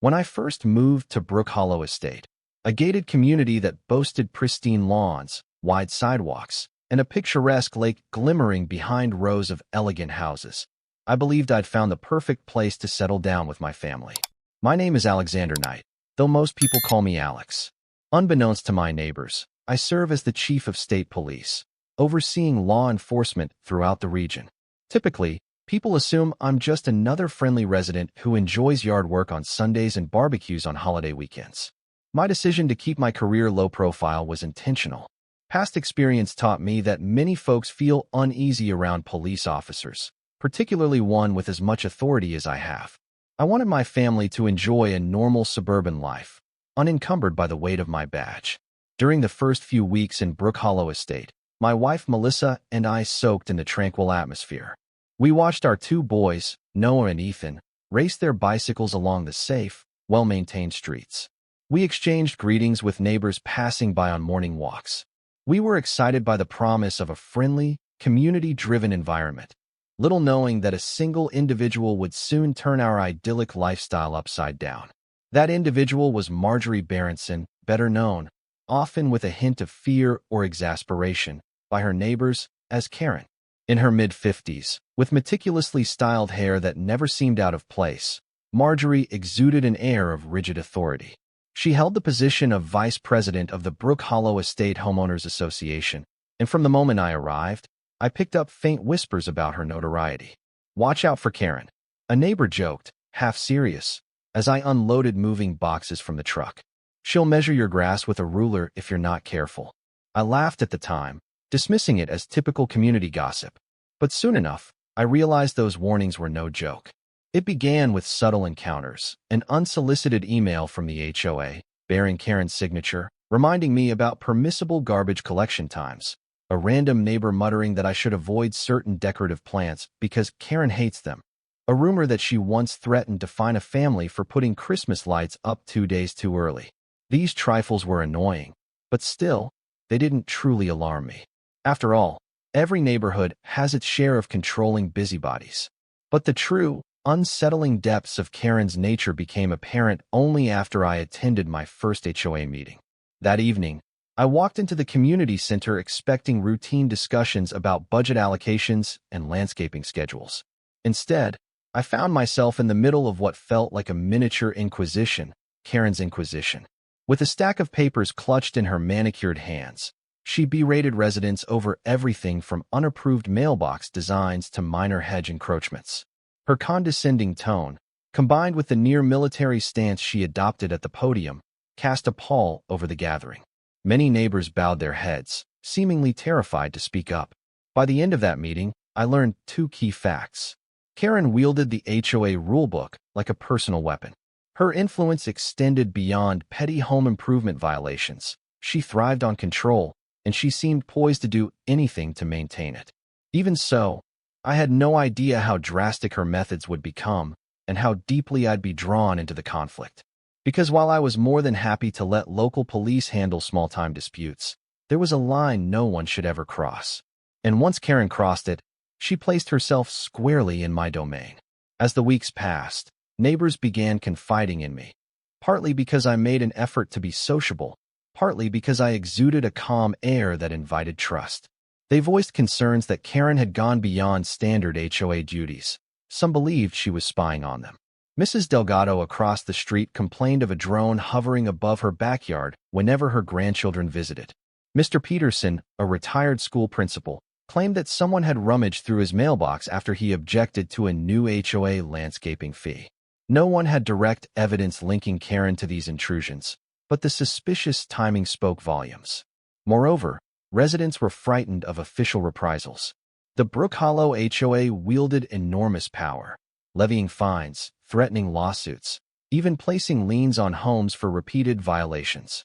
When I first moved to Brook Hollow Estate, a gated community that boasted pristine lawns, wide sidewalks, and a picturesque lake glimmering behind rows of elegant houses, I believed I'd found the perfect place to settle down with my family. My name is Alexander Knight, though most people call me Alex. Unbeknownst to my neighbors, I serve as the chief of state police, overseeing law enforcement throughout the region. Typically, people assume I'm just another friendly resident who enjoys yard work on Sundays and barbecues on holiday weekends. My decision to keep my career low profile was intentional. Past experience taught me that many folks feel uneasy around police officers, particularly one with as much authority as I have. I wanted my family to enjoy a normal suburban life, unencumbered by the weight of my badge. During the first few weeks in Brook Hollow Estate, my wife Melissa and I soaked in the tranquil atmosphere. We watched our two boys, Noah and Ethan, race their bicycles along the safe, well-maintained streets. We exchanged greetings with neighbors passing by on morning walks. We were excited by the promise of a friendly, community-driven environment, little knowing that a single individual would soon turn our idyllic lifestyle upside down. That individual was Marjorie Berenson, better known, often with a hint of fear or exasperation, by her neighbors as Karen. In her mid-50s, with meticulously styled hair that never seemed out of place, Marjorie exuded an air of rigid authority. She held the position of vice president of the Brook Hollow Estate Homeowners Association, and from the moment I arrived, I picked up faint whispers about her notoriety. "Watch out for Karen," a neighbor joked, half serious, as I unloaded moving boxes from the truck. "She'll measure your grass with a ruler if you're not careful." I laughed at the time, dismissing it as typical community gossip. But soon enough, I realized those warnings were no joke. It began with subtle encounters, an unsolicited email from the HOA, bearing Karen's signature, reminding me about permissible garbage collection times, a random neighbor muttering that I should avoid certain decorative plants because Karen hates them, a rumor that she once threatened to fine a family for putting Christmas lights up 2 days too early. These trifles were annoying, but still, they didn't truly alarm me. After all, every neighborhood has its share of controlling busybodies. But the true, unsettling depths of Karen's nature became apparent only after I attended my first HOA meeting. That evening, I walked into the community center expecting routine discussions about budget allocations and landscaping schedules. Instead, I found myself in the middle of what felt like a miniature inquisition, Karen's Inquisition. With a stack of papers clutched in her manicured hands, she berated residents over everything from unapproved mailbox designs to minor hedge encroachments. Her condescending tone, combined with the near-military stance she adopted at the podium, cast a pall over the gathering. Many neighbors bowed their heads, seemingly terrified to speak up. By the end of that meeting, I learned 2 key facts. Karen wielded the HOA rulebook like a personal weapon. Her influence extended beyond petty home improvement violations. She thrived on control, and she seemed poised to do anything to maintain it. Even so, I had no idea how drastic her methods would become and how deeply I'd be drawn into the conflict. Because while I was more than happy to let local police handle small-time disputes, there was a line no one should ever cross. And once Karen crossed it, she placed herself squarely in my domain. As the weeks passed, neighbors began confiding in me, partly because I made an effort to be sociable, partly because I exuded a calm air that invited trust. They voiced concerns that Karen had gone beyond standard HOA duties. Some believed she was spying on them. Mrs. Delgado across the street complained of a drone hovering above her backyard whenever her grandchildren visited. Mr. Peterson, a retired school principal, claimed that someone had rummaged through his mailbox after he objected to a new HOA landscaping fee. No one had direct evidence linking Karen to these intrusions, but the suspicious timing spoke volumes. Moreover, residents were frightened of official reprisals. The Brook Hollow HOA wielded enormous power, levying fines, threatening lawsuits, even placing liens on homes for repeated violations.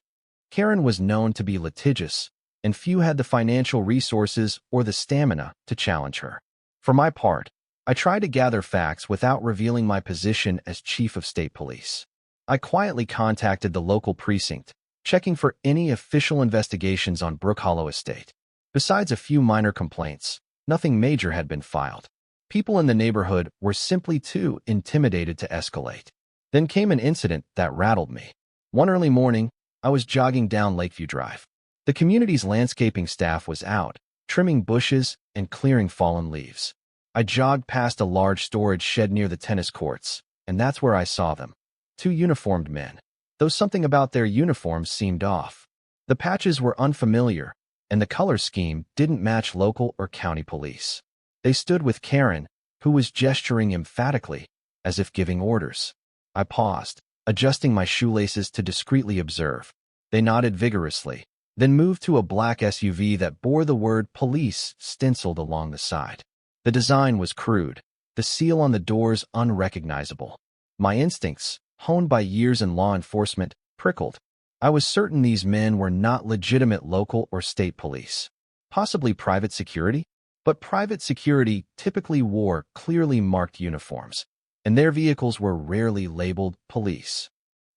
Karen was known to be litigious, and few had the financial resources or the stamina to challenge her. For my part, I tried to gather facts without revealing my position as chief of state police. I quietly contacted the local precinct, checking for any official investigations on Brook Hollow Estate. Besides a few minor complaints, nothing major had been filed. People in the neighborhood were simply too intimidated to escalate. Then came an incident that rattled me. One early morning, I was jogging down Lakeview Drive. The community's landscaping staff was out, trimming bushes and clearing fallen leaves. I jogged past a large storage shed near the tennis courts, and that's where I saw them. Two uniformed men. Though something about their uniforms seemed off. The patches were unfamiliar, and the color scheme didn't match local or county police. They stood with Karen, who was gesturing emphatically, as if giving orders. I paused, adjusting my shoelaces to discreetly observe. They nodded vigorously, then moved to a black SUV that bore the word police stenciled along the side. The design was crude, the seal on the doors unrecognizable. My instincts, honed by years in law enforcement, prickled. I was certain these men were not legitimate local or state police. Possibly private security? But private security typically wore clearly marked uniforms, and their vehicles were rarely labeled police.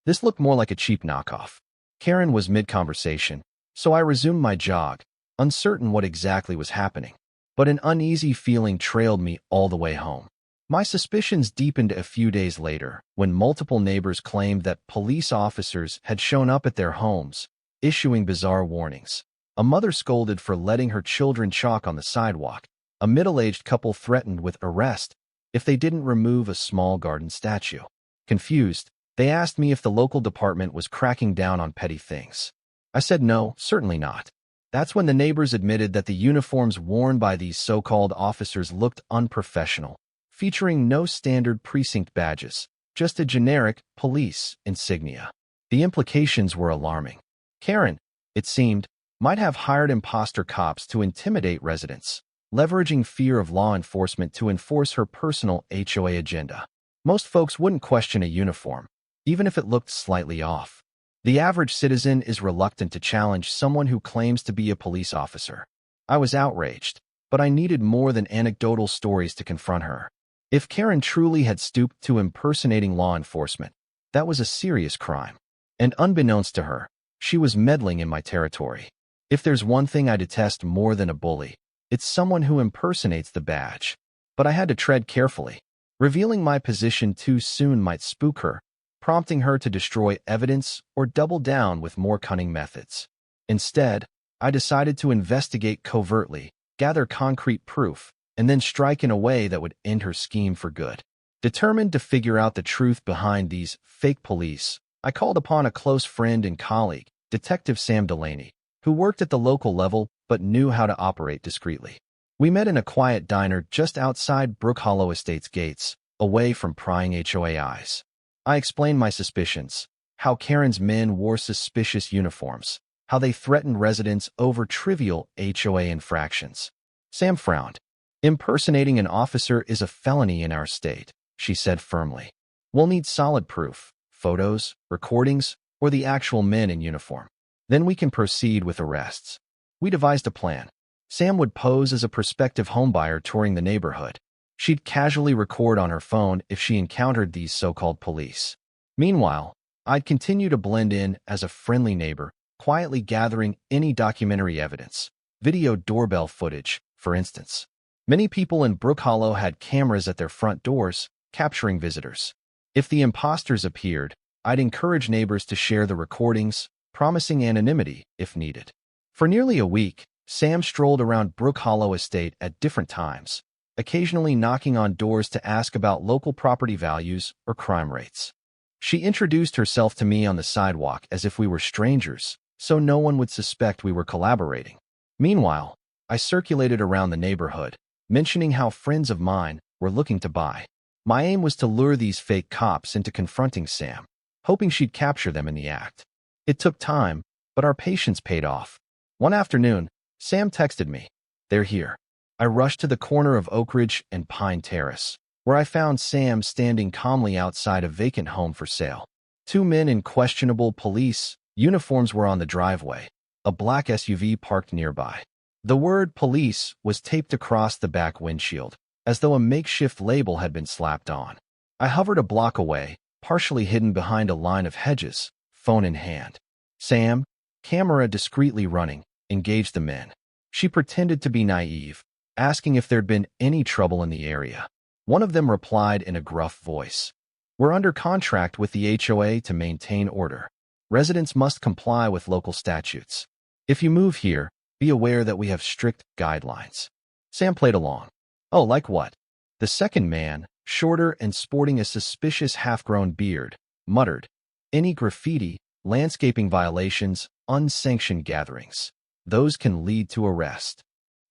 This looked more like a cheap knockoff. Karen was mid-conversation, so I resumed my jog, uncertain what exactly was happening. But an uneasy feeling trailed me all the way home. My suspicions deepened a few days later when multiple neighbors claimed that police officers had shown up at their homes, issuing bizarre warnings. A mother scolded for letting her children chalk on the sidewalk. A middle-aged couple threatened with arrest if they didn't remove a small garden statue. Confused, they asked me if the local department was cracking down on petty things. I said no, certainly not. That's when the neighbors admitted that the uniforms worn by these so-called officers looked unprofessional, featuring no standard precinct badges, just a generic police insignia. The implications were alarming. Karen, it seemed, might have hired imposter cops to intimidate residents, leveraging fear of law enforcement to enforce her personal HOA agenda. Most folks wouldn't question a uniform, even if it looked slightly off. The average citizen is reluctant to challenge someone who claims to be a police officer. I was outraged, but I needed more than anecdotal stories to confront her. If Karen truly had stooped to impersonating law enforcement, that was a serious crime. And unbeknownst to her, she was meddling in my territory. If there's one thing I detest more than a bully, it's someone who impersonates the badge. But I had to tread carefully. Revealing my position too soon might spook her, prompting her to destroy evidence or double down with more cunning methods. Instead, I decided to investigate covertly, gather concrete proof, and then strike in a way that would end her scheme for good. Determined to figure out the truth behind these fake police, I called upon a close friend and colleague, Detective Sam Delaney, who worked at the local level but knew how to operate discreetly. We met in a quiet diner just outside Brook Hollow Estate's gates, away from prying HOA eyes. I explained my suspicions, how Karen's men wore suspicious uniforms, how they threatened residents over trivial HOA infractions. Sam frowned. "Impersonating an officer is a felony in our state," she said firmly. "We'll need solid proof, photos, recordings, or the actual men in uniform. Then we can proceed with arrests." We devised a plan. Sam would pose as a prospective homebuyer touring the neighborhood. She'd casually record on her phone if she encountered these so-called police. Meanwhile, I'd continue to blend in as a friendly neighbor, quietly gathering any documentary evidence, video doorbell footage, for instance. Many people in Brook Hollow had cameras at their front doors, capturing visitors. If the imposters appeared, I'd encourage neighbors to share the recordings, promising anonymity if needed. For nearly a week, Sam strolled around Brook Hollow Estate at different times, occasionally knocking on doors to ask about local property values or crime rates. She introduced herself to me on the sidewalk as if we were strangers, so no one would suspect we were collaborating. Meanwhile, I circulated around the neighborhood, mentioning how friends of mine were looking to buy. My aim was to lure these fake cops into confronting Sam, hoping she'd capture them in the act. It took time, but our patience paid off. One afternoon, Sam texted me, "They're here." I rushed to the corner of Oak Ridge and Pine Terrace, where I found Sam standing calmly outside a vacant home for sale. Two men in questionable police uniforms were on the driveway, a black SUV parked nearby. The word police was taped across the back windshield, as though a makeshift label had been slapped on. I hovered a block away, partially hidden behind a line of hedges, phone in hand. Sam, camera discreetly running, engaged the men. She pretended to be naive, asking if there'd been any trouble in the area. One of them replied in a gruff voice, We're under contract with the HOA to maintain order. Residents must comply with local statutes. If you move here, be aware that we have strict guidelines. Sam played along. Oh, like what? The second man, shorter and sporting a suspicious half-grown beard, muttered, any graffiti, landscaping violations, unsanctioned gatherings. Those can lead to arrest.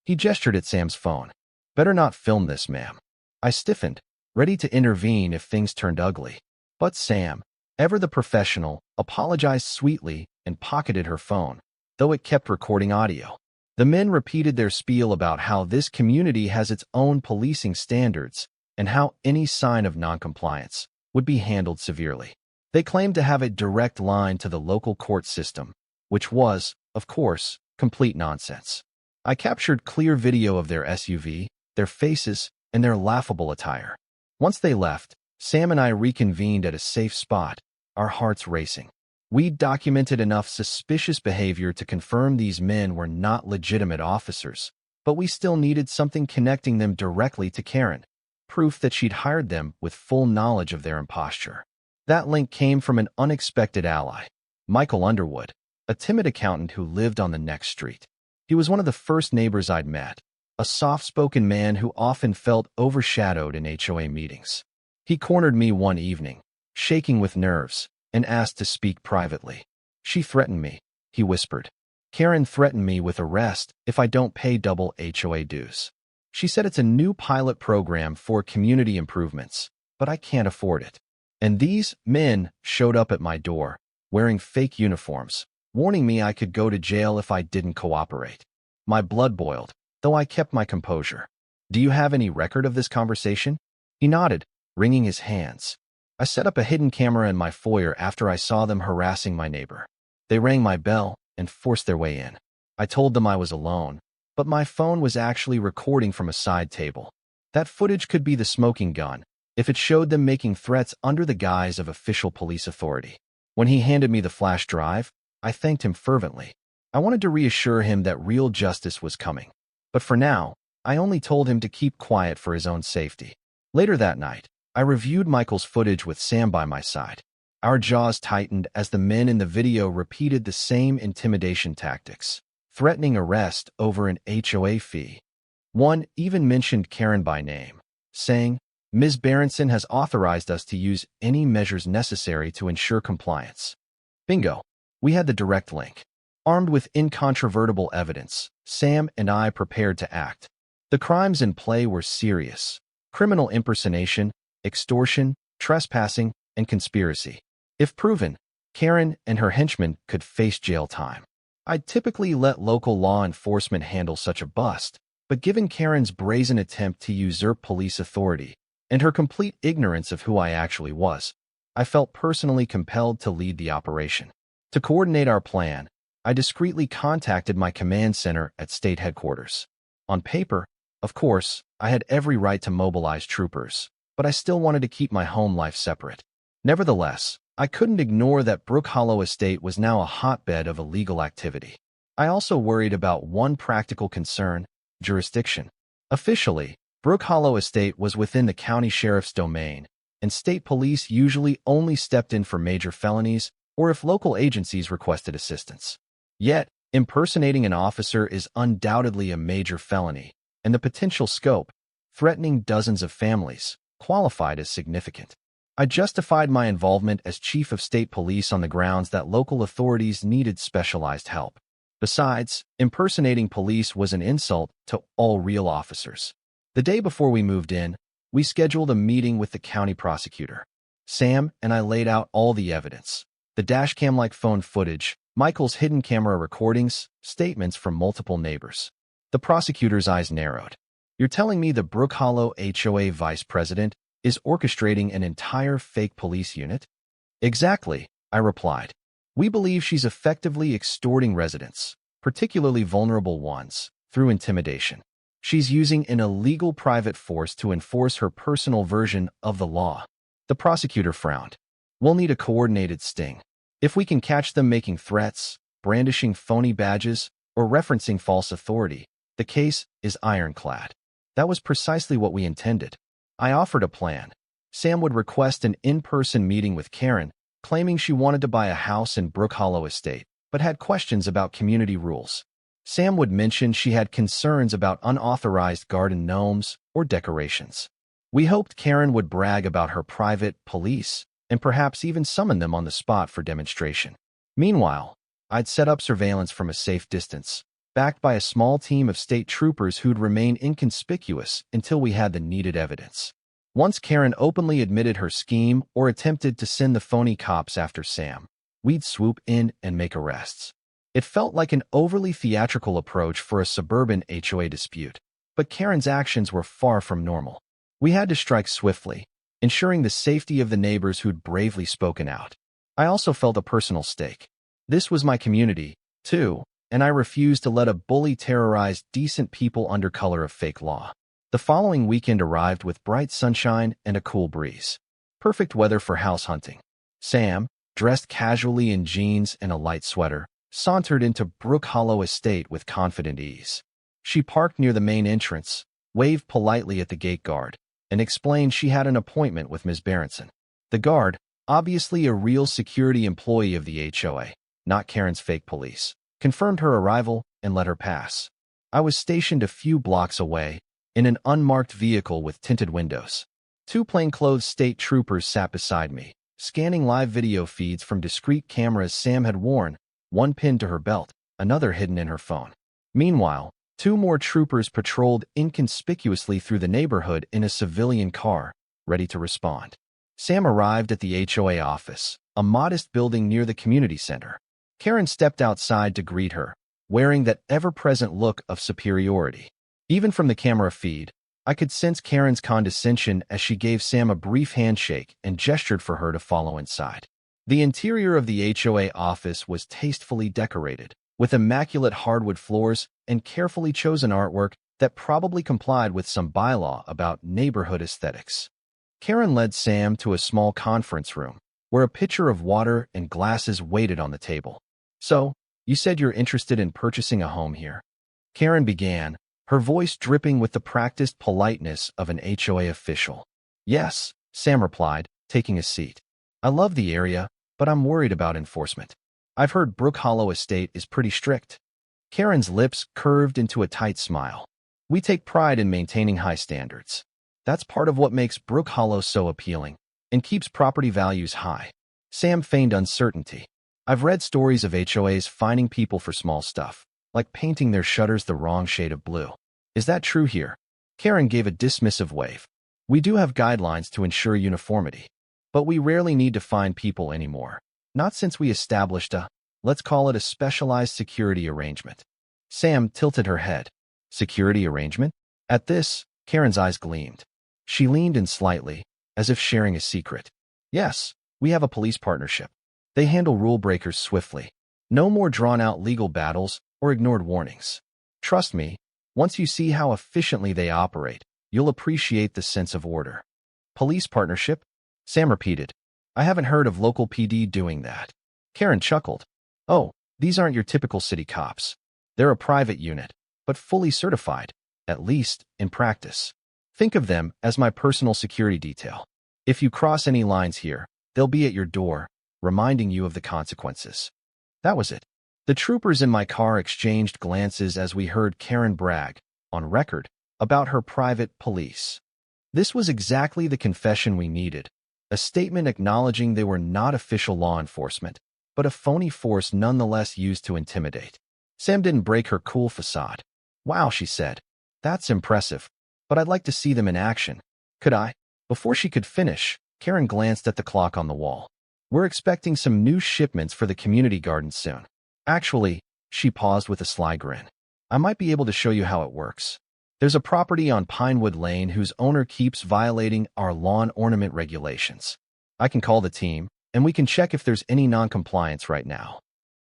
He gestured at Sam's phone. Better not film this, ma'am. I stiffened, ready to intervene if things turned ugly. But Sam, ever the professional, apologized sweetly and pocketed her phone, though it kept recording audio. The men repeated their spiel about how this community has its own policing standards and how any sign of noncompliance would be handled severely. They claimed to have a direct line to the local court system, which was, of course, complete nonsense. I captured clear video of their SUV, their faces, and their laughable attire. Once they left, Sam and I reconvened at a safe spot, our hearts racing. We'd documented enough suspicious behavior to confirm these men were not legitimate officers, but we still needed something connecting them directly to Karen, proof that she'd hired them with full knowledge of their imposture. That link came from an unexpected ally, Michael Underwood, a timid accountant who lived on the next street. He was one of the first neighbors I'd met, a soft-spoken man who often felt overshadowed in HOA meetings. He cornered me one evening, shaking with nerves, and asked to speak privately. She threatened me, he whispered. Karen threatened me with arrest if I don't pay double HOA dues. She said it's a new pilot program for community improvements, but I can't afford it. And these men showed up at my door, wearing fake uniforms, warning me I could go to jail if I didn't cooperate. My blood boiled, though I kept my composure. Do you have any record of this conversation? He nodded, wringing his hands. I set up a hidden camera in my foyer after I saw them harassing my neighbor. They rang my bell and forced their way in. I told them I was alone, but my phone was actually recording from a side table. That footage could be the smoking gun, if it showed them making threats under the guise of official police authority. When he handed me the flash drive, I thanked him fervently. I wanted to reassure him that real justice was coming. But for now, I only told him to keep quiet for his own safety. Later that night, I reviewed Michael's footage with Sam by my side. Our jaws tightened as the men in the video repeated the same intimidation tactics, threatening arrest over an HOA fee. One even mentioned Karen by name, saying, Ms. Berenson has authorized us to use any measures necessary to ensure compliance. Bingo. We had the direct link. Armed with incontrovertible evidence, Sam and I prepared to act. The crimes in play were serious: criminal impersonation, extortion, trespassing, and conspiracy. If proven, Karen and her henchmen could face jail time. I'd typically let local law enforcement handle such a bust, but given Karen's brazen attempt to usurp police authority and her complete ignorance of who I actually was, I felt personally compelled to lead the operation. To coordinate our plan, I discreetly contacted my command center at state headquarters. On paper, of course, I had every right to mobilize troopers, but I still wanted to keep my home life separate. Nevertheless, I couldn't ignore that Brook Hollow Estate was now a hotbed of illegal activity. I also worried about one practical concern: jurisdiction. Officially, Brook Hollow Estate was within the county sheriff's domain, and state police usually only stepped in for major felonies or if local agencies requested assistance. Yet, impersonating an officer is undoubtedly a major felony, and the potential scope, threatening dozens of families, qualified as significant. I justified my involvement as chief of state police on the grounds that local authorities needed specialized help. Besides, impersonating police was an insult to all real officers. The day before we moved in, we scheduled a meeting with the county prosecutor. Sam and I laid out all the evidence: the dashcam-like phone footage, Michael's hidden camera recordings, statements from multiple neighbors. The prosecutor's eyes narrowed. You're telling me the Brook Hollow HOA vice president is orchestrating an entire fake police unit? Exactly, I replied. We believe she's effectively extorting residents, particularly vulnerable ones, through intimidation. She's using an illegal private force to enforce her personal version of the law. The prosecutor frowned. We'll need a coordinated sting. If we can catch them making threats, brandishing phony badges, or referencing false authority, the case is ironclad. That was precisely what we intended. I offered a plan: Sam would request an in-person meeting with Karen, claiming she wanted to buy a house in Brook Hollow Estate, but had questions about community rules. Sam would mention she had concerns about unauthorized garden gnomes or decorations. We hoped Karen would brag about her private police and perhaps even summon them on the spot for demonstration. Meanwhile, I'd set up surveillance from a safe distance, backed by a small team of state troopers who'd remain inconspicuous until we had the needed evidence. Once Karen openly admitted her scheme or attempted to send the phony cops after Sam, we'd swoop in and make arrests. It felt like an overly theatrical approach for a suburban HOA dispute, but Karen's actions were far from normal. We had to strike swiftly, ensuring the safety of the neighbors who'd bravely spoken out. I also felt a personal stake. This was my community, too, and I refused to let a bully terrorize decent people under color of fake law. The following weekend arrived with bright sunshine and a cool breeze. Perfect weather for house hunting. Sam, dressed casually in jeans and a light sweater, sauntered into Brook Hollow Estate with confident ease. She parked near the main entrance, waved politely at the gate guard, and explained she had an appointment with Ms. Berenson. The guard, obviously a real security employee of the HOA, not Karen's fake police, confirmed her arrival and let her pass. I was stationed a few blocks away, in an unmarked vehicle with tinted windows. Two plainclothes state troopers sat beside me, scanning live video feeds from discreet cameras Sam had worn, one pinned to her belt, another hidden in her phone. Meanwhile, two more troopers patrolled inconspicuously through the neighborhood in a civilian car, ready to respond. Sam arrived at the HOA office, a modest building near the community center. Karen stepped outside to greet her, wearing that ever-present look of superiority. Even from the camera feed, I could sense Karen's condescension as she gave Sam a brief handshake and gestured for her to follow inside. The interior of the HOA office was tastefully decorated, with immaculate hardwood floors and carefully chosen artwork that probably complied with some bylaw about neighborhood aesthetics. Karen led Sam to a small conference room, where a pitcher of water and glasses waited on the table. "So, you said you're interested in purchasing a home here?" Karen began, her voice dripping with the practiced politeness of an HOA official. "Yes," Sam replied, taking a seat. "I love the area, but I'm worried about enforcement. I've heard Brook Hollow Estate is pretty strict." Karen's lips curved into a tight smile. "We take pride in maintaining high standards. That's part of what makes Brook Hollow so appealing and keeps property values high." Sam feigned uncertainty. "I've read stories of HOAs fining people for small stuff, like painting their shutters the wrong shade of blue. Is that true here?" Karen gave a dismissive wave. "We do have guidelines to ensure uniformity, but we rarely need to fine people anymore. Not since we established let's call it a specialized security arrangement." Sam tilted her head. "Security arrangement?" At this, Karen's eyes gleamed. She leaned in slightly, as if sharing a secret. "Yes, we have a police partnership. They handle rule breakers swiftly. No more drawn-out legal battles or ignored warnings. Trust me, once you see how efficiently they operate, you'll appreciate the sense of order." "Police partnership?" Sam repeated. "I haven't heard of local PD doing that." Karen chuckled. "Oh, these aren't your typical city cops. They're a private unit, but fully certified, at least in practice. Think of them as my personal security detail. If you cross any lines here, they'll be at your door, reminding you of the consequences." That was it. The troopers in my car exchanged glances as we heard Karen brag, on record, about her private police. This was exactly the confession we needed, a statement acknowledging they were not official law enforcement, but a phony force nonetheless used to intimidate. Sam didn't break her cool facade. "Wow," she said. "That's impressive, but I'd like to see them in action. Could I?" Before she could finish, Karen glanced at the clock on the wall. "We're expecting some new shipments for the community garden soon. Actually," she paused with a sly grin, "I might be able to show you how it works. There's a property on Pinewood Lane whose owner keeps violating our lawn ornament regulations. I can call the team, and we can check if there's any non-compliance right now."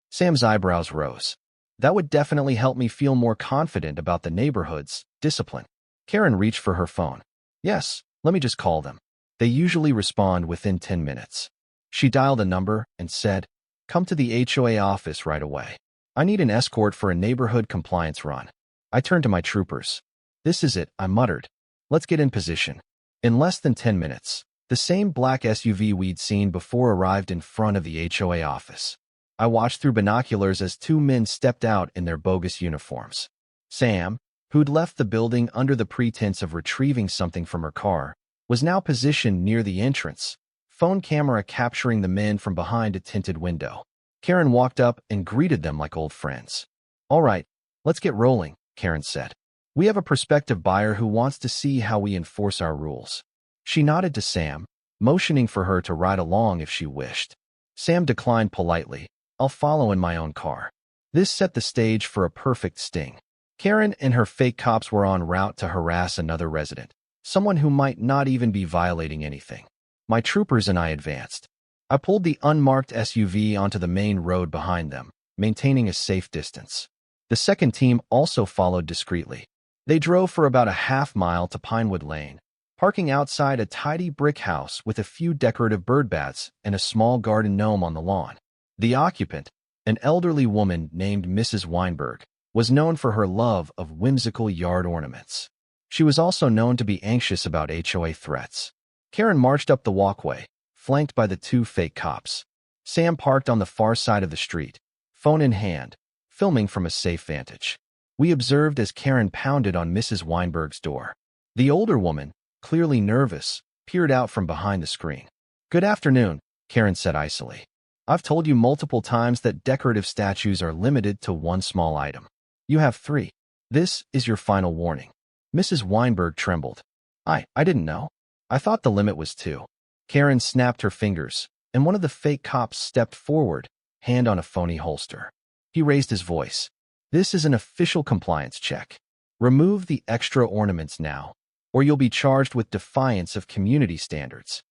Sam's eyebrows rose. "That would definitely help me feel more confident about the neighborhood's discipline." Karen reached for her phone. "Yes, let me just call them. They usually respond within 10 minutes. She dialed a number and said, "Come to the HOA office right away. I need an escort for a neighborhood compliance run." I turned to my troopers. "This is it," I muttered. "Let's get in position." In less than 10 minutes, The same black SUV we'd seen before arrived in front of the HOA office. I watched through binoculars as two men stepped out in their bogus uniforms. Sam, who'd left the building under the pretense of retrieving something from her car, was now positioned near the entrance, phone camera capturing the men from behind a tinted window. Karen walked up and greeted them like old friends. "All right, let's get rolling," Karen said. "We have a prospective buyer who wants to see how we enforce our rules." She nodded to Sam, motioning for her to ride along if she wished. Sam declined politely. "I'll follow in my own car." This set the stage for a perfect sting. Karen and her fake cops were en route to harass another resident, someone who might not even be violating anything. My troopers and I advanced. I pulled the unmarked SUV onto the main road behind them, maintaining a safe distance. The second team also followed discreetly. They drove for about a half-mile to Pinewood Lane, parking outside a tidy brick house with a few decorative bird baths and a small garden gnome on the lawn. The occupant, an elderly woman named Mrs. Weinberg, was known for her love of whimsical yard ornaments. She was also known to be anxious about HOA threats. Karen marched up the walkway, flanked by the two fake cops. Sam parked on the far side of the street, phone in hand, filming from a safe vantage. We observed as Karen pounded on Mrs. Weinberg's door. The older woman, clearly nervous, peered out from behind the screen. "Good afternoon," Karen said icily. "I've told you multiple times that decorative statues are limited to one small item. You have 3. This is your final warning." Mrs. Weinberg trembled. I didn't know. I thought the limit was 2. Karen snapped her fingers, and one of the fake cops stepped forward, hand on a phony holster. He raised his voice. "This is an official compliance check. Remove the extra ornaments now, or you'll be charged with defiance of community standards."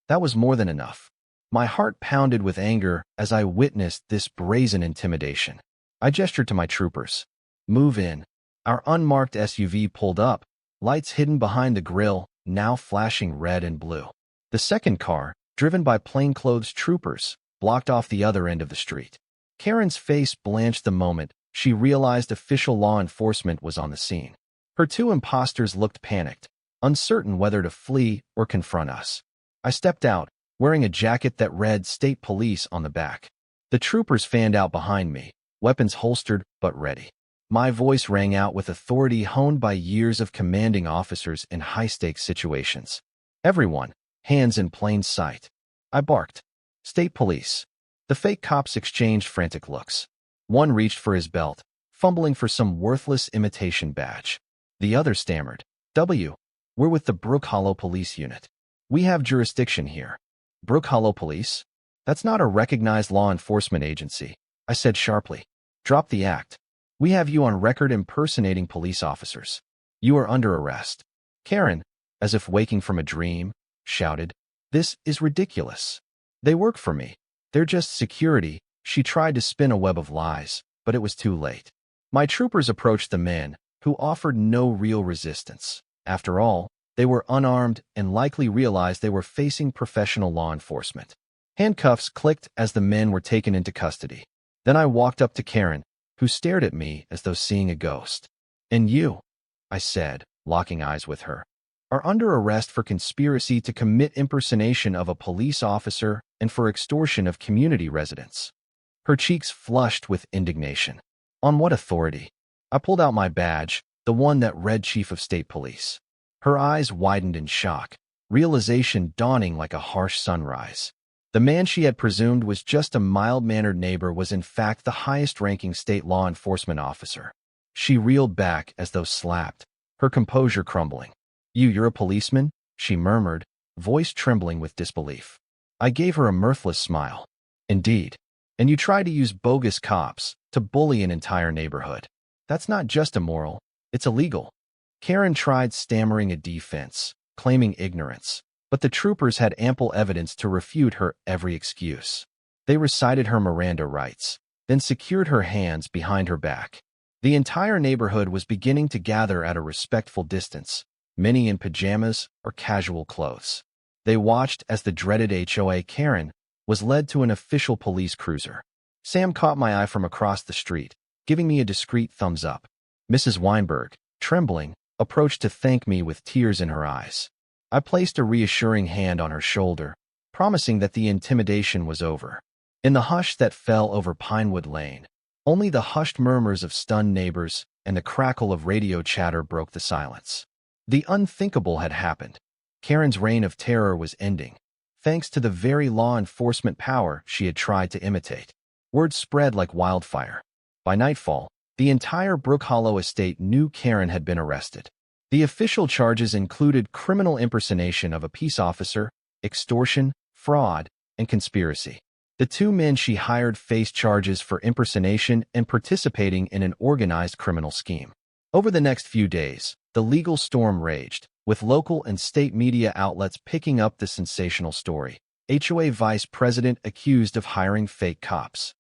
That was more than enough. My heart pounded with anger as I witnessed this brazen intimidation. I gestured to my troopers. "Move in." Our unmarked SUV pulled up, lights hidden behind the grille, now flashing red and blue. The second car, driven by plainclothes troopers, blocked off the other end of the street. Karen's face blanched the moment she realized official law enforcement was on the scene. Her two imposters looked panicked, uncertain whether to flee or confront us. I stepped out, wearing a jacket that read State Police on the back. The troopers fanned out behind me, weapons holstered but ready. My voice rang out with authority honed by years of commanding officers in high-stakes situations. "Everyone, hands in plain sight." I barked. "State Police." The fake cops exchanged frantic looks. One reached for his belt, fumbling for some worthless imitation badge. The other stammered, "We're with the Brook Hollow Police Unit. We have jurisdiction here." "Brook Hollow Police? That's not a recognized law enforcement agency," I said sharply. "Drop the act. We have you on record impersonating police officers. You are under arrest." Karen, as if waking from a dream, shouted, "This is ridiculous. They work for me. They're just security." She tried to spin a web of lies, but it was too late. My troopers approached the men, who offered no real resistance. After all, they were unarmed and likely realized they were facing professional law enforcement. Handcuffs clicked as the men were taken into custody. Then I walked up to Karen, who stared at me as though seeing a ghost. "And you," I said, locking eyes with her, "are under arrest for conspiracy to commit impersonation of a police officer and for extortion of community residents." Her cheeks flushed with indignation. "On what authority?" I pulled out my badge, the one that read Chief of State Police. Her eyes widened in shock, realization dawning like a harsh sunrise. The man she had presumed was just a mild-mannered neighbor was in fact the highest-ranking state law enforcement officer. She reeled back as though slapped, her composure crumbling. You're a policeman?" she murmured, voice trembling with disbelief. I gave her a mirthless smile. "Indeed. And you try to use bogus cops to bully an entire neighborhood. That's not just immoral, it's illegal." Karen tried stammering a defense, claiming ignorance, but the troopers had ample evidence to refute her every excuse. They recited her Miranda rights, then secured her hands behind her back. The entire neighborhood was beginning to gather at a respectful distance, many in pajamas or casual clothes. They watched as the dreaded HOA Karen was led to an official police cruiser. Sam caught my eye from across the street, giving me a discreet thumbs up. Mrs. Weinberg, trembling, approached to thank me with tears in her eyes. I placed a reassuring hand on her shoulder, promising that the intimidation was over. In the hush that fell over Pinewood Lane, only the hushed murmurs of stunned neighbors and the crackle of radio chatter broke the silence. The unthinkable had happened. Karen's reign of terror was ending, thanks to the very law enforcement power she had tried to imitate. Word spread like wildfire. By nightfall, the entire Brook Hollow estate knew Karen had been arrested. The official charges included criminal impersonation of a peace officer, extortion, fraud, and conspiracy. The two men she hired faced charges for impersonation and participating in an organized criminal scheme. Over the next few days, the legal storm raged, with local and state media outlets picking up the sensational story. HOA vice president accused of hiring fake cops.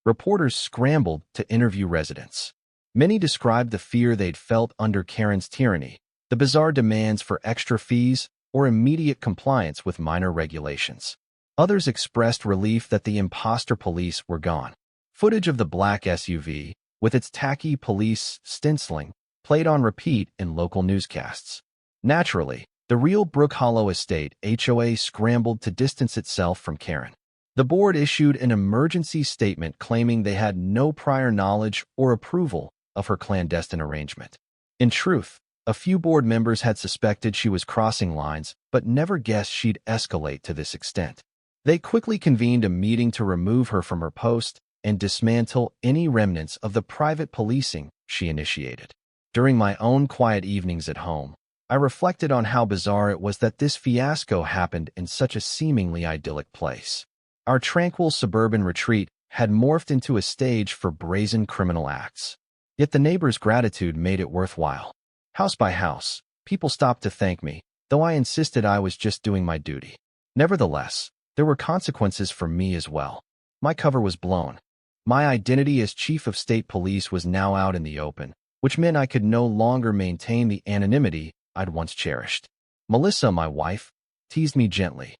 Reporters scrambled to interview residents. Many described the fear they'd felt under Karen's tyranny, the bizarre demands for extra fees, or immediate compliance with minor regulations. Others expressed relief that the imposter police were gone. Footage of the black SUV, with its tacky police stenciling, played on repeat in local newscasts. Naturally, the real Brook Hollow estate HOA scrambled to distance itself from Karen. The board issued an emergency statement claiming they had no prior knowledge or approval of her clandestine arrangement. In truth, a few board members had suspected she was crossing lines, but never guessed she'd escalate to this extent. They quickly convened a meeting to remove her from her post and dismantle any remnants of the private policing she initiated. During my own quiet evenings at home, I reflected on how bizarre it was that this fiasco happened in such a seemingly idyllic place. Our tranquil suburban retreat had morphed into a stage for brazen criminal acts. Yet the neighbors' gratitude made it worthwhile. House by house, people stopped to thank me, though I insisted I was just doing my duty. Nevertheless, there were consequences for me as well. My cover was blown. My identity as chief of state police was now out in the open, which meant I could no longer maintain the anonymity I'd once cherished. Melissa, my wife, teased me gently.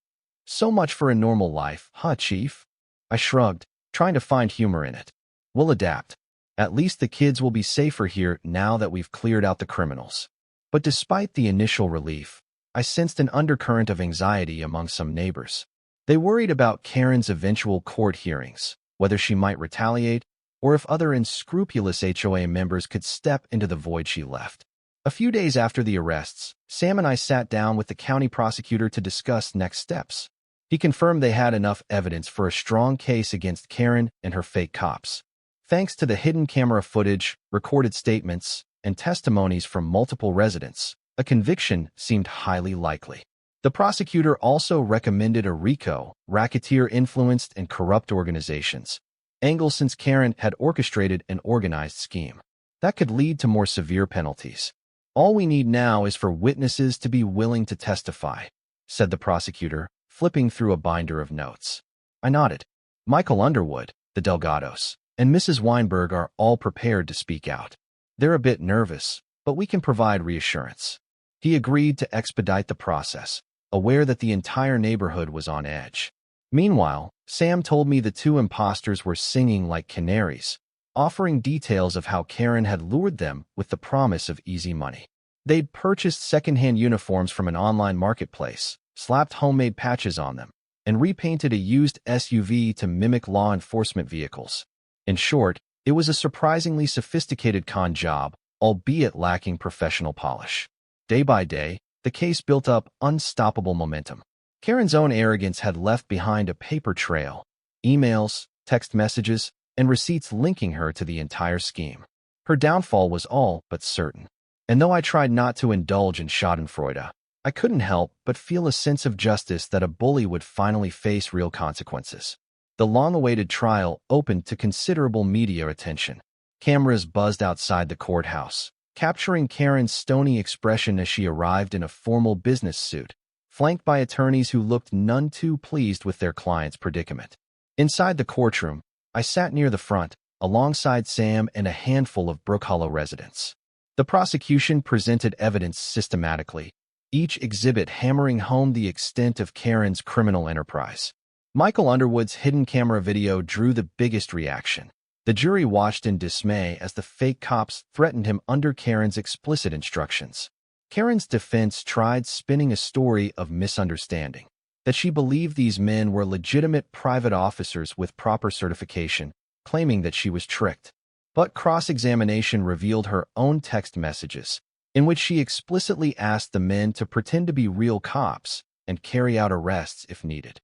"So much for a normal life, huh, Chief?" I shrugged, trying to find humor in it. "We'll adapt. At least the kids will be safer here now that we've cleared out the criminals." But despite the initial relief, I sensed an undercurrent of anxiety among some neighbors. They worried about Karen's eventual court hearings, whether she might retaliate, or if other unscrupulous HOA members could step into the void she left. A few days after the arrests, Sam and I sat down with the county prosecutor to discuss next steps. He confirmed they had enough evidence for a strong case against Karen and her fake cops. Thanks to the hidden camera footage, recorded statements, and testimonies from multiple residents, a conviction seemed highly likely. The prosecutor also recommended a RICO, racketeer-influenced and corrupt organizations, angle since Karen had orchestrated an organized scheme. That could lead to more severe penalties. "All we need now is for witnesses to be willing to testify," said the prosecutor, flipping through a binder of notes. I nodded. "Michael Underwood, the Delgados, and Mrs. Weinberg are all prepared to speak out. They're a bit nervous, but we can provide reassurance." He agreed to expedite the process, aware that the entire neighborhood was on edge. Meanwhile, Sam told me the two imposters were singing like canaries, offering details of how Karen had lured them with the promise of easy money. They'd purchased secondhand uniforms from an online marketplace, slapped homemade patches on them, and repainted a used SUV to mimic law enforcement vehicles. In short, it was a surprisingly sophisticated con job, albeit lacking professional polish. Day by day, the case built up unstoppable momentum. Karen's own arrogance had left behind a paper trail, emails, text messages, and receipts linking her to the entire scheme. Her downfall was all but certain. And though I tried not to indulge in schadenfreude, I couldn't help but feel a sense of justice that a bully would finally face real consequences. The long-awaited trial opened to considerable media attention. Cameras buzzed outside the courthouse, capturing Karen's stony expression as she arrived in a formal business suit, flanked by attorneys who looked none too pleased with their client's predicament. Inside the courtroom, I sat near the front, alongside Sam and a handful of Brook Hollow residents. The prosecution presented evidence systematically, each exhibit hammering home the extent of Karen's criminal enterprise. Michael Underwood's hidden camera video drew the biggest reaction. The jury watched in dismay as the fake cops threatened him under Karen's explicit instructions. Karen's defense tried spinning a story of misunderstanding, that she believed these men were legitimate private officers with proper certification, claiming that she was tricked. But cross-examination revealed her own text messages, in which she explicitly asked the men to pretend to be real cops and carry out arrests if needed.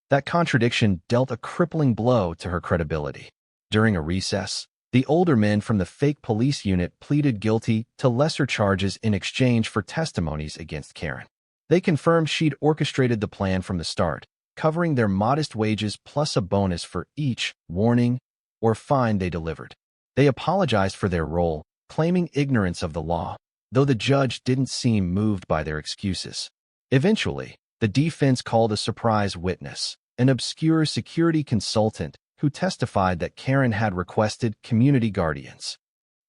That contradiction dealt a crippling blow to her credibility. During a recess, the older men from the fake police unit pleaded guilty to lesser charges in exchange for testimonies against Karen. They confirmed she'd orchestrated the plan from the start, covering their modest wages plus a bonus for each warning or fine they delivered. They apologized for their role, claiming ignorance of the law, though the judge didn't seem moved by their excuses. Eventually, the defense called a surprise witness, an obscure security consultant who testified that Karen had requested community guardians.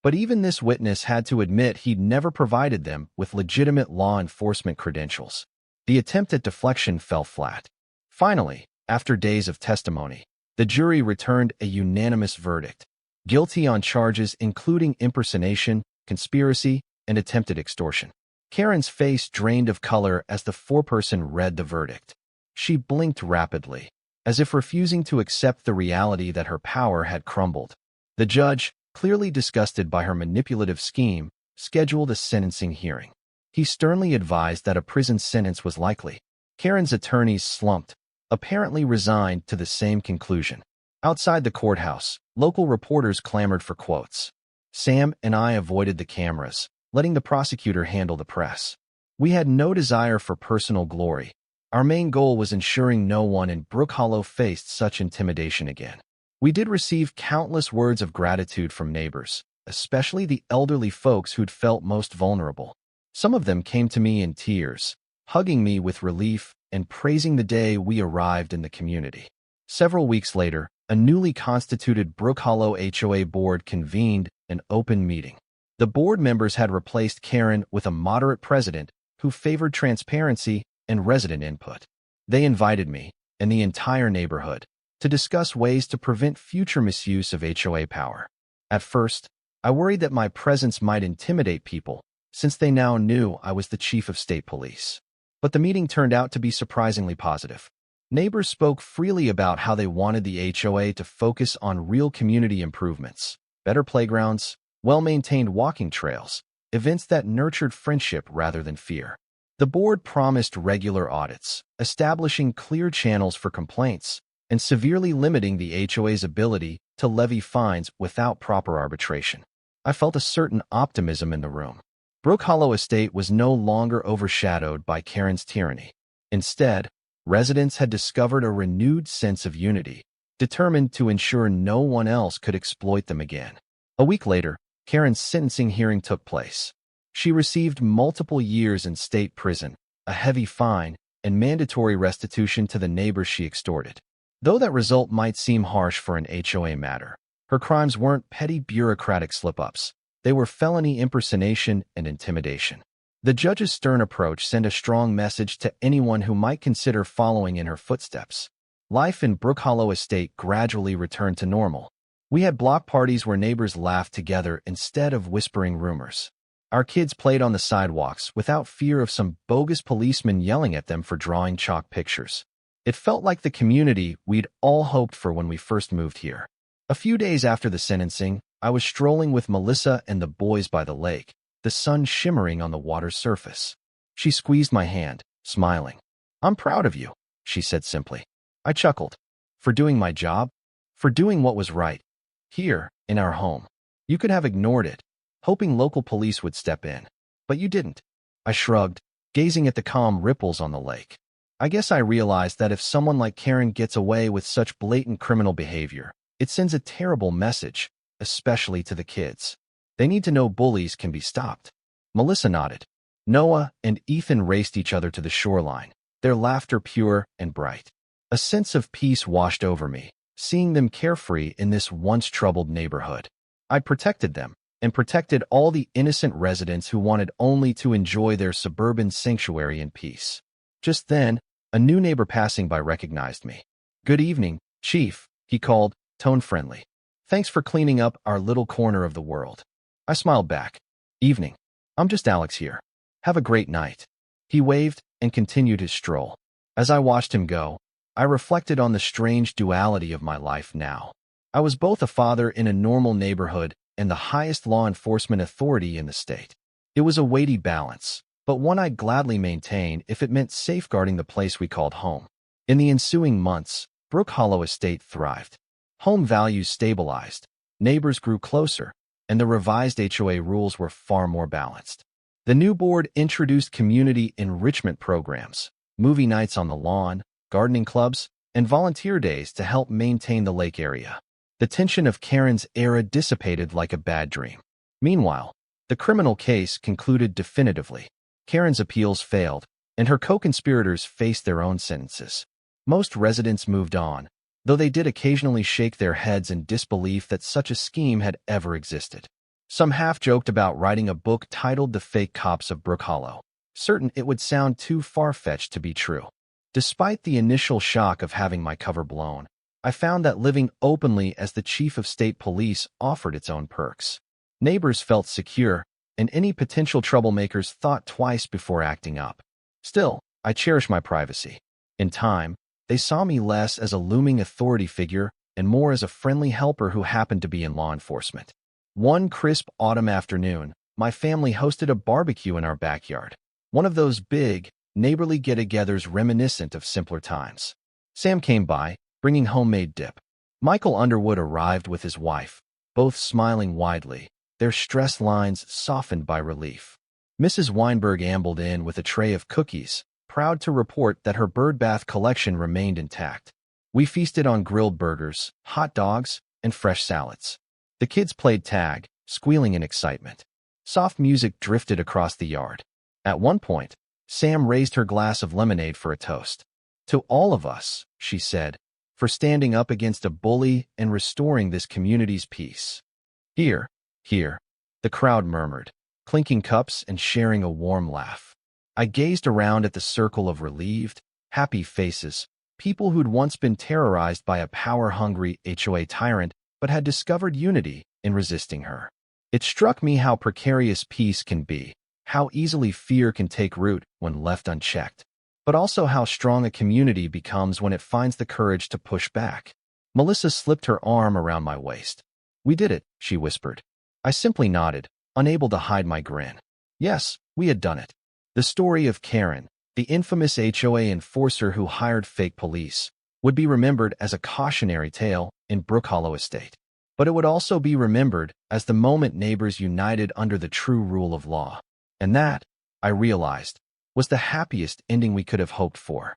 But even this witness had to admit he'd never provided them with legitimate law enforcement credentials. The attempt at deflection fell flat. Finally, after days of testimony, the jury returned a unanimous verdict: guilty on charges including impersonation, conspiracy, and attempted extortion. Karen's face drained of color as the foreperson read the verdict. She blinked rapidly, as if refusing to accept the reality that her power had crumbled. The judge, clearly disgusted by her manipulative scheme, scheduled a sentencing hearing. He sternly advised that a prison sentence was likely. Karen's attorneys slumped, apparently resigned to the same conclusion. Outside the courthouse, local reporters clamored for quotes. Sam and I avoided the cameras, letting the prosecutor handle the press. We had no desire for personal glory. Our main goal was ensuring no one in Brook Hollow faced such intimidation again. We did receive countless words of gratitude from neighbors, especially the elderly folks who'd felt most vulnerable. Some of them came to me in tears, hugging me with relief and praising the day we arrived in the community. Several weeks later, a newly constituted Brook Hollow HOA board convened an open meeting. The board members had replaced Karen with a moderate president who favored transparency and resident input. They invited me, and the entire neighborhood, to discuss ways to prevent future misuse of HOA power. At first, I worried that my presence might intimidate people, since they now knew I was the chief of state police. But the meeting turned out to be surprisingly positive. Neighbors spoke freely about how they wanted the HOA to focus on real community improvements, better playgrounds, well-maintained walking trails, events that nurtured friendship rather than fear. The board promised regular audits, establishing clear channels for complaints, and severely limiting the HOA's ability to levy fines without proper arbitration. I felt a certain optimism in the room. Brook Hollow Estate was no longer overshadowed by Karen's tyranny. Instead, residents had discovered a renewed sense of unity, determined to ensure no one else could exploit them again. A week later, Karen's sentencing hearing took place. She received multiple years in state prison, a heavy fine, and mandatory restitution to the neighbors she extorted. Though that result might seem harsh for an HOA matter, her crimes weren't petty bureaucratic slip-ups. They were felony impersonation and intimidation. The judge's stern approach sent a strong message to anyone who might consider following in her footsteps. Life in Brook Hollow Estate gradually returned to normal. We had block parties where neighbors laughed together instead of whispering rumors. Our kids played on the sidewalks without fear of some bogus policeman yelling at them for drawing chalk pictures. It felt like the community we'd all hoped for when we first moved here. A few days after the sentencing, I was strolling with Melissa and the boys by the lake, the sun shimmering on the water's surface. She squeezed my hand, smiling. "I'm proud of you," she said simply. I chuckled. "For doing my job? For doing what was right. Here, in our home. You could have ignored it, hoping local police would step in. But you didn't." I shrugged, gazing at the calm ripples on the lake. I guess I realized that if someone like Karen gets away with such blatant criminal behavior, it sends a terrible message, especially to the kids. They need to know bullies can be stopped. Melissa nodded. Noah and Ethan raced each other to the shoreline, their laughter pure and bright. A sense of peace washed over me, seeing them carefree in this once troubled neighborhood. I protected them, and protected all the innocent residents who wanted only to enjoy their suburban sanctuary in peace. Just then, a new neighbor passing by recognized me. "Good evening, Chief," he called, tone friendly. "Thanks for cleaning up our little corner of the world." I smiled back. "Evening. I'm just Alex here. Have a great night." He waved and continued his stroll. As I watched him go, I reflected on the strange duality of my life now. I was both a father in a normal neighborhood and the highest law enforcement authority in the state. It was a weighty balance, but one I'd gladly maintain if it meant safeguarding the place we called home. In the ensuing months, Brook Hollow Estate thrived. Home values stabilized, neighbors grew closer, and the revised HOA rules were far more balanced. The new board introduced community enrichment programs, movie nights on the lawn, gardening clubs, and volunteer days to help maintain the lake area. The tension of Karen's era dissipated like a bad dream. Meanwhile, the criminal case concluded definitively. Karen's appeals failed, and her co-conspirators faced their own sentences. Most residents moved on, though they did occasionally shake their heads in disbelief that such a scheme had ever existed. Some half-joked about writing a book titled The Fake Cops of Brook Hollow, certain it would sound too far-fetched to be true. Despite the initial shock of having my cover blown, I found that living openly as the chief of state police offered its own perks. Neighbors felt secure, and any potential troublemakers thought twice before acting up. Still, I cherish my privacy. In time, they saw me less as a looming authority figure and more as a friendly helper who happened to be in law enforcement. One crisp autumn afternoon, my family hosted a barbecue in our backyard. One of those big, neighborly get-togethers reminiscent of simpler times. Sam came by, bringing homemade dip. Michael Underwood arrived with his wife, both smiling widely, their stress lines softened by relief. Mrs. Weinberg ambled in with a tray of cookies, proud to report that her birdbath collection remained intact. We feasted on grilled burgers, hot dogs, and fresh salads. The kids played tag, squealing in excitement. Soft music drifted across the yard. At one point, Sam raised her glass of lemonade for a toast. "To all of us," she said, "for standing up against a bully and restoring this community's peace." "Here, here," the crowd murmured, clinking cups and sharing a warm laugh. I gazed around at the circle of relieved, happy faces, people who'd once been terrorized by a power-hungry HOA tyrant but had discovered unity in resisting her. It struck me how precarious peace can be, how easily fear can take root when left unchecked, but also how strong a community becomes when it finds the courage to push back. Melissa slipped her arm around my waist. "We did it," she whispered. I simply nodded, unable to hide my grin. Yes, we had done it. The story of Karen, the infamous HOA enforcer who hired fake police, would be remembered as a cautionary tale in Brook Hollow Estate. But it would also be remembered as the moment neighbors united under the true rule of law. And that, I realized, was the happiest ending we could have hoped for.